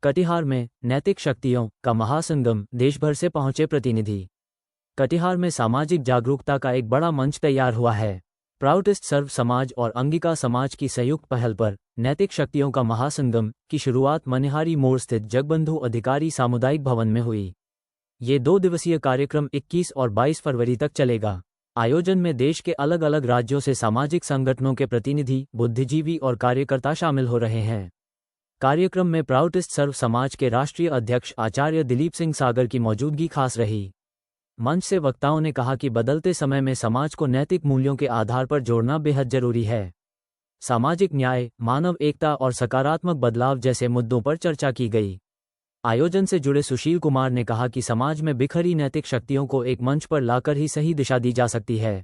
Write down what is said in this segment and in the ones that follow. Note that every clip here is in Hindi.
कटिहार में नैतिक शक्तियों का महासंगम, देश भर से पहुंचे प्रतिनिधि। कटिहार में सामाजिक जागरूकता का एक बड़ा मंच तैयार हुआ है। प्राउडिस्ट सर्व समाज और अंगिका समाज की संयुक्त पहल पर नैतिक शक्तियों का महासंगम की शुरुआत मनिहारी मोड़ स्थित जगबंधु अधिकारी सामुदायिक भवन में हुई। ये 2 दिवसीय कार्यक्रम 21 और 22 फरवरी तक चलेगा। आयोजन में देश के अलग अलग राज्यों से सामाजिक संगठनों के प्रतिनिधि, बुद्धिजीवी और कार्यकर्ता शामिल हो रहे हैं। कार्यक्रम में प्राउडिस्ट सर्व समाज के राष्ट्रीय अध्यक्ष आचार्य दिलीप सिंह सागर की मौजूदगी खास रही। मंच से वक्ताओं ने कहा कि बदलते समय में समाज को नैतिक मूल्यों के आधार पर जोड़ना बेहद जरूरी है। सामाजिक न्याय, मानव एकता और सकारात्मक बदलाव जैसे मुद्दों पर चर्चा की गई। आयोजन से जुड़े सुशील कुमार ने कहा कि समाज में बिखरी नैतिक शक्तियों को एक मंच पर लाकर ही सही दिशा दी जा सकती है।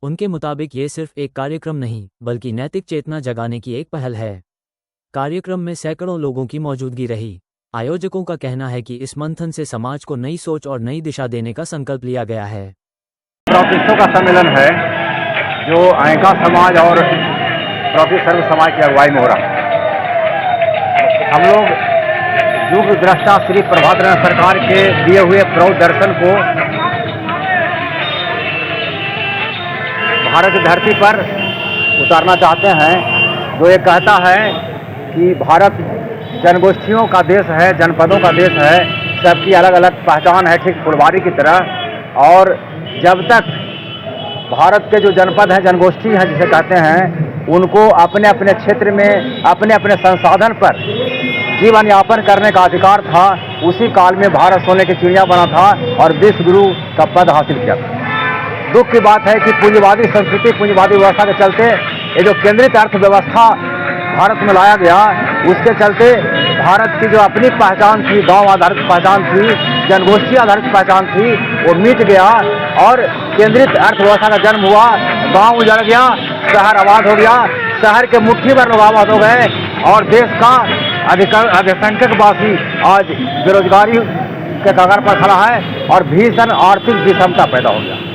उनके मुताबिक ये सिर्फ एक कार्यक्रम नहीं, बल्कि नैतिक चेतना जगाने की एक पहल है। कार्यक्रम में सैकड़ों लोगों की मौजूदगी रही। आयोजकों का कहना है कि इस मंथन से समाज को नई सोच और नई दिशा देने का संकल्प लिया गया है। प्राउडिस्टों का सम्मेलन है जो अंगिका समाज और प्राउडिस्ट सर्व समाज की अगुवाई में हो रहा है। हम लोग युग दृष्टा श्री प्रभात सरकार के दिए हुए प्रौढ़ दर्शन को भारत की धरती पर उतारना चाहते हैं, जो ये कहता है कि भारत जनगोष्ठियों का देश है, जनपदों का देश है, सबकी अलग अलग पहचान है, ठीक फुलवारी की तरह। और जब तक भारत के जो जनपद हैं, जनगोष्ठी हैं जिसे कहते हैं, उनको अपने अपने क्षेत्र में अपने अपने संसाधन पर जीवन यापन करने का अधिकार था, उसी काल में भारत सोने की चिड़िया बना था और विश्व गुरु का पद हासिल किया था। दुख की बात है कि पूंजीवादी संस्कृति, पूंजीवादी व्यवस्था के चलते ये जो केंद्रित अर्थव्यवस्था भारत में लाया गया, उसके चलते भारत की जो अपनी पहचान थी, गांव आधारित पहचान थी, जनगोष्ठी आधारित पहचान थी, वो मिट गया और केंद्रित अर्थव्यवस्था का जन्म हुआ। गांव उजड़ गया, शहर आबाद हो गया, शहर के मुट्ठी भर लोग आबाद हो गए और देश का अधिसंख्यक वासी आज बेरोजगारी के कगार पर खड़ा है और भीषण आर्थिक विषमता पैदा हो गया।